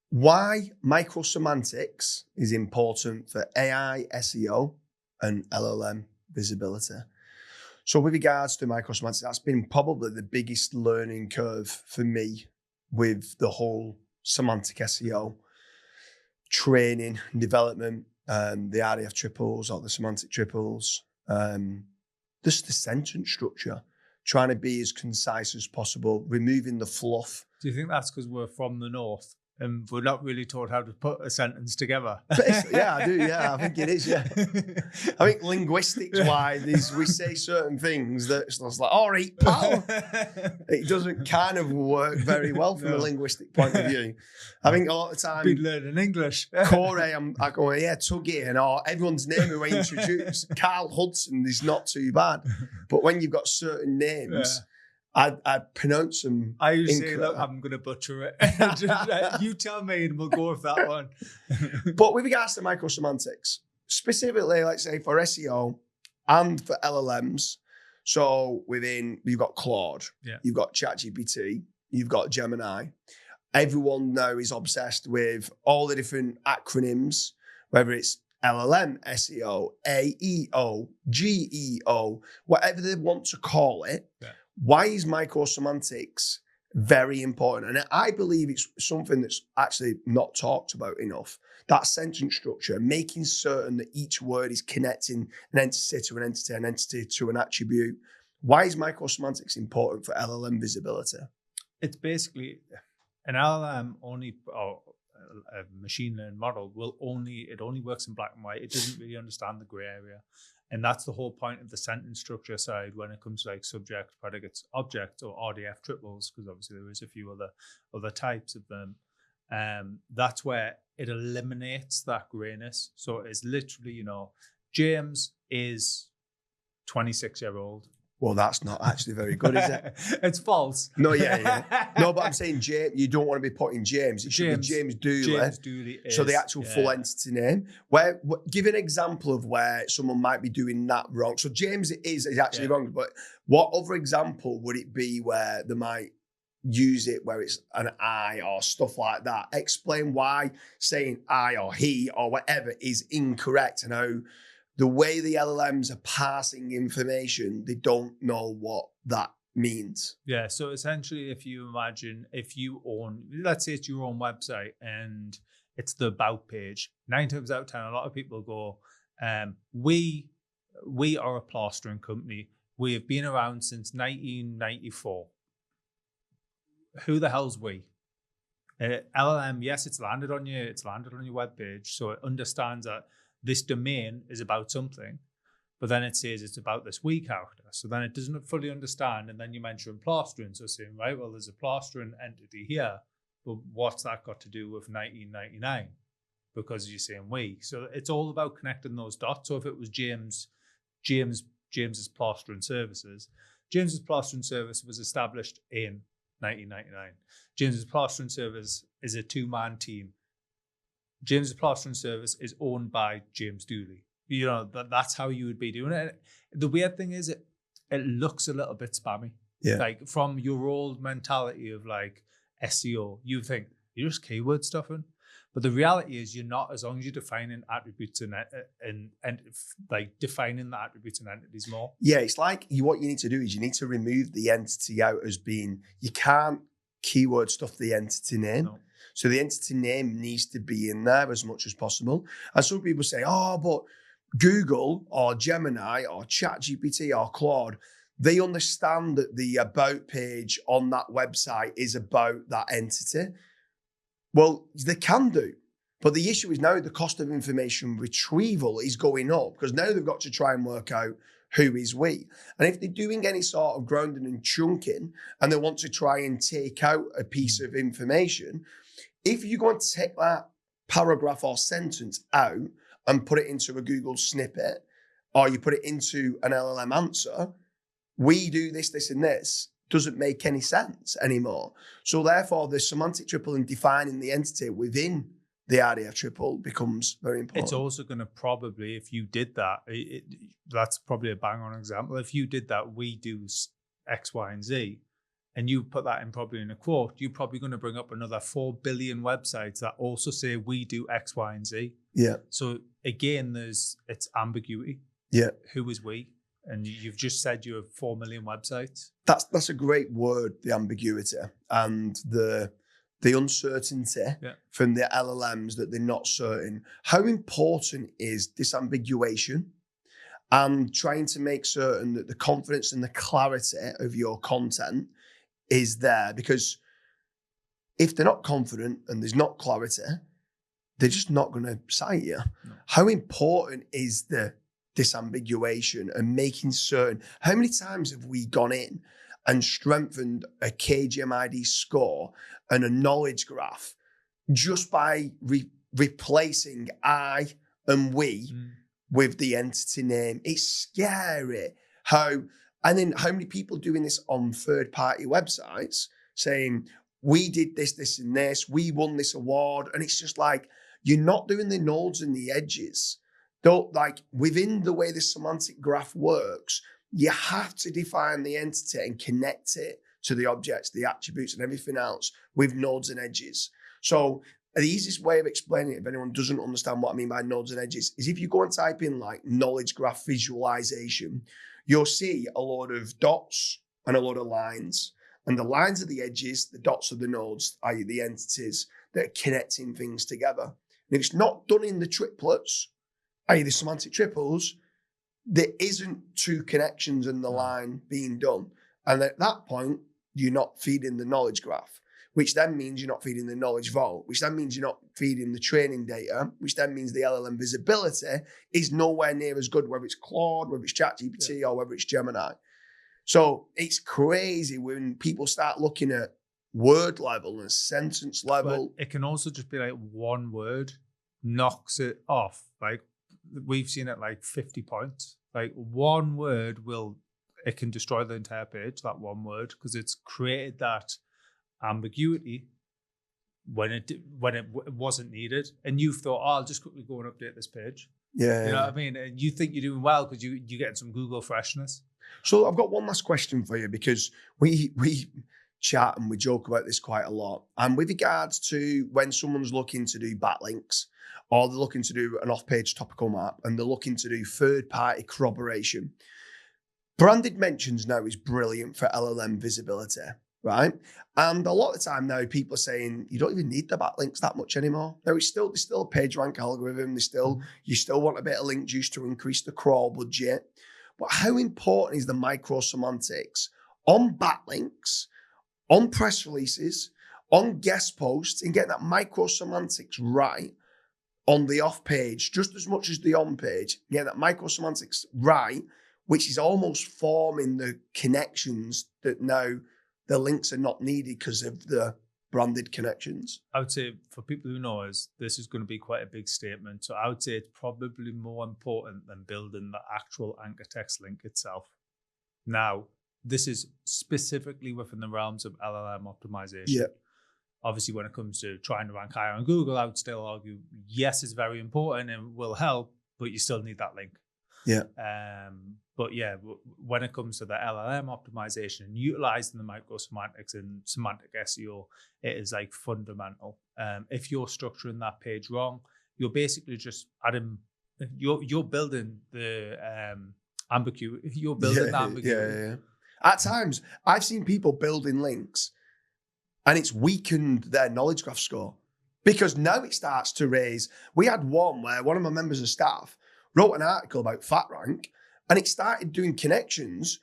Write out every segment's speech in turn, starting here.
Why microsemantics is important for AI SEO and LLM visibility. So with regards to microsemantics, that's been probably the biggest learning curve for me with the whole semantic SEO training and development, the RDF triples or the semantic triples, just the sentence structure, trying to be as concise as possible, removing the fluff. Do you think that's because we're from the north and we're not really taught how to put a sentence together? Basically, yeah, I do. Yeah, I think it is. Yeah, I think linguistics-wise, we say certain things that it's like, all right, pal. It doesn't kind of work very well from a linguistic point of view. I think a lot of the time, been learning English. Corey, I go, yeah, Tuggy, and everyone's name who I introduce, Karl Hudson is not too bad, but when you've got certain names. I pronounce them. I usually say, look, I'm going to butcher it. You tell me and we'll go with that one. But with regards to microsemantics, specifically, let's say for SEO and for LLMs, so you've got Claude, you've got ChatGPT, you've got Gemini. Everyone now is obsessed with all the different acronyms, whether it's LLM SEO, AEO, GEO, whatever they want to call it. Yeah. Why is microsemantics very important? And I believe it's something that's actually not talked about enough. That sentence structure, making certain that each word is connecting an entity to an entity, an entity to an attribute. Why is microsemantics important for LLM visibility? It's basically an LLM or a machine learning model it only works in black and white. It doesn't really understand the gray area. And that's the whole point of the sentence structure side when it comes to like subject, predicates, object, or RDF triples, because obviously there is a few other types of them. That's where it eliminates that grayness. So it's literally, James is 26-year-old. Well, that's not actually very good, is it? It's false. No, yeah. No, but I'm saying James, you don't want to be putting James. It should be James Dooley. James Dooley is. So the actual full entity name. Give an example of where someone might be doing that wrong. So James is actually wrong, but what other example would it be where they might use it where it's an I or stuff like that? Explain why saying I or he or whatever is incorrect and how the way the LLMs are passing information, they don't know what that means. Yeah, so essentially if you imagine, let's say it's your own website and it's the about page, 9 times out of 10, a lot of people go, we are a plastering company. We have been around since 1994. Who the hell's we? LLM, yes, it's landed on your web page, so it understands that this domain is about something, but then it says it's about this we character. So then it doesn't fully understand. And then you mention plastering. So saying, right, well, there's a plastering entity here, but what's that got to do with 1999? Because you're saying we. So it's all about connecting those dots. So if it was James's plastering services, James's plastering service was established in 1999. James's plastering service is a 2-man team. James's plastering service is owned by James Dooley. That's how you would be doing it. The weird thing is it looks a little bit spammy. Yeah. Like from your old mentality of like SEO, you think you're just keyword stuffing. But the reality is you're not, as long as you're defining attributes and like defining the attributes and entities more. Yeah, it's like what you need to do is you need to remove the entity out as being, you can't keyword stuff the entity name. No. So the entity name needs to be in there as much as possible. And some people say, oh, but Google or Gemini or ChatGPT or Claude, they understand that the about page on that website is about that entity. Well, they can do. But the issue is now the cost of information retrieval is going up because now they've got to try and work out who is we. And if they're doing any sort of grounding and chunking and they want to try and take out a piece of information, if you're going to take that paragraph or sentence out and put it into a Google snippet, or you put it into an LLM answer, we do this, this, and this, doesn't make any sense anymore. So therefore, the semantic triple and defining the entity within the RDF triple becomes very important. It's also going to probably, if you did that, that's probably a bang-on example. If you did that, we do X, Y, and Z, and you put that in probably in a quote, you're probably going to bring up another 4 billion websites that also say we do X, Y, and Z. Yeah. So again, it's ambiguity. Yeah. Who is we? And you've just said you have 4 million websites. That's a great word, the ambiguity and the uncertainty from the LLMs that they're not certain. How important is disambiguation and trying to make certain that the confidence and the clarity of your content is there? Because if they're not confident and there's not clarity, they're just not going to cite you. No. How important is the disambiguation and making certain? How many times have we gone in and strengthened a KGMID score and a knowledge graph just by replacing I and we with the entity name? It's scary and then how many people doing this on third-party websites saying, we did this, this, and this, we won this award. And it's just like, you're not doing the nodes and the edges. Don't, like, within the way the semantic graph works, you have to define the entity and connect it to the objects, the attributes, and everything else with nodes and edges. So the easiest way of explaining it, if anyone doesn't understand what I mean by nodes and edges, is if you go and type in like knowledge graph visualization, you'll see a load of dots and a load of lines. And the lines are the edges, the dots are the nodes, i.e. the entities that are connecting things together. And if it's not done in the triplets, i.e. the semantic triples, there isn't two connections in the line being done. And at that point, you're not feeding the knowledge graph, which then means you're not feeding the knowledge vault, which then means you're not feeding the training data, which then means the LLM visibility is nowhere near as good, whether it's Claude, whether it's ChatGPT, or whether it's Gemini. So it's crazy when people start looking at word level and sentence level. But it can also just be like one word knocks it off. Like we've seen it like 50 points. Like one word it can destroy the entire page, that one word, because it's created that ambiguity when it wasn't needed. And you've thought, I'll just quickly go and update this page. Yeah. You know what I mean? And you think you're doing well because you're getting some Google freshness. So I've got one last question for you, because we chat and we joke about this quite a lot. And with regards to when someone's looking to do backlinks, or they're looking to do an off-page topical map, and they're looking to do third-party corroboration, branded mentions now is brilliant for LLM visibility, right? And a lot of the time now, people are saying you don't even need the backlinks that much anymore. Now, there's still a page rank algorithm. You still want a bit of link juice to increase the crawl budget. But how important is the microsemantics on backlinks, on press releases, on guest posts, and getting that microsemantics right on the off page, just as much as the on page, getting that microsemantics right, which is almost forming the connections that now the links are not needed because of the branded connections? I would say for people who know us, this is going to be quite a big statement. So I would say it's probably more important than building the actual anchor text link itself. Now, this is specifically within the realms of LLM optimization. Yeah. Obviously, when it comes to trying to rank higher on Google, I would still argue, yes, it's very important and will help, but you still need that link. Yeah. But yeah, when it comes to the LLM optimization and utilizing the microsemantics and semantic SEO, it is like fundamental. If you're structuring that page wrong, you're basically just adding, you're building the ambiguity. You're building the ambiguity. Yeah. At times, I've seen people building links and it's weakened their knowledge graph score, because now it starts to raise. We had one where one of my members of staff wrote an article about FatRank, and it started doing connections,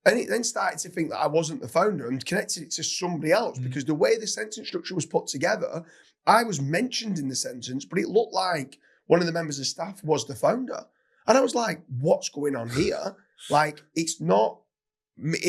and it then started to think that I wasn't the founder and connected it to somebody else, because the way the sentence structure was put together, I was mentioned in the sentence, but it looked like one of the members of staff was the founder. And I was like, what's going on here? Like, it's not,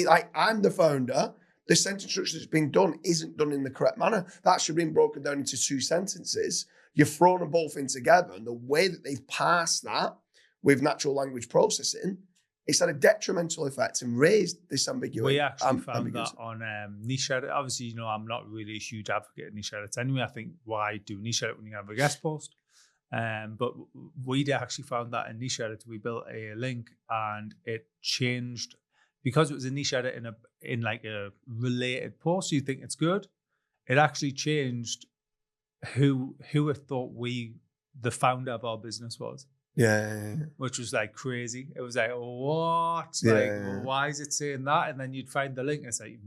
like, I'm the founder. The sentence structure that's being done isn't done in the correct manner. That should have been broken down into two sentences. You've thrown them both in together, and the way that they've parsed that with natural language processing, it's had a detrimental effect and raised this ambiguity. We actually found that on niche edit. Obviously, I'm not really a huge advocate of niche edits anyway. I think, why do niche edit when you have a guest post? But we actually found that in niche edit, we built a link and it changed because it was a niche edit in like a related post, you think it's good. It actually changed who I thought the founder of our business was. Yeah. Which was like crazy. It was like, what? Yeah. Like, well, why is it saying that? And then you'd find the link and it's like,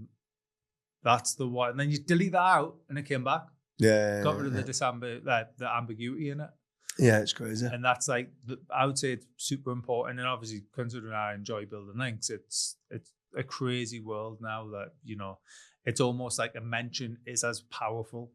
that's the one. And then you delete that out and it came back. Yeah. Got rid of the ambiguity in it. Yeah, it's crazy. And that's like, I would say it's super important. And obviously, considering I enjoy building links, it's a crazy world now that, you know, it's almost like a mention is as powerful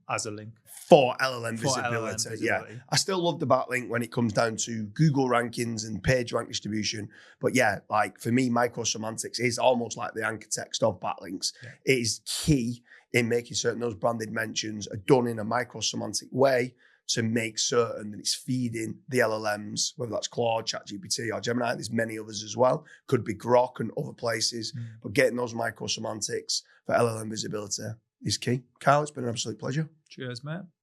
as a link. For LLM visibility. Yeah. I still love the backlink when it comes down to Google rankings and page rank distribution. But yeah, like for me, Microsemantics is almost like the anchor text of backlinks. Yeah. It is key in making certain those branded mentions are done in a microsemantic way to make certain that it's feeding the LLMs, whether that's Claude, ChatGPT, or Gemini. There's many others as well. Could be Grok and other places. But getting those microsemantics for LLM visibility is key. Karl, it's been an absolute pleasure. Cheers, mate.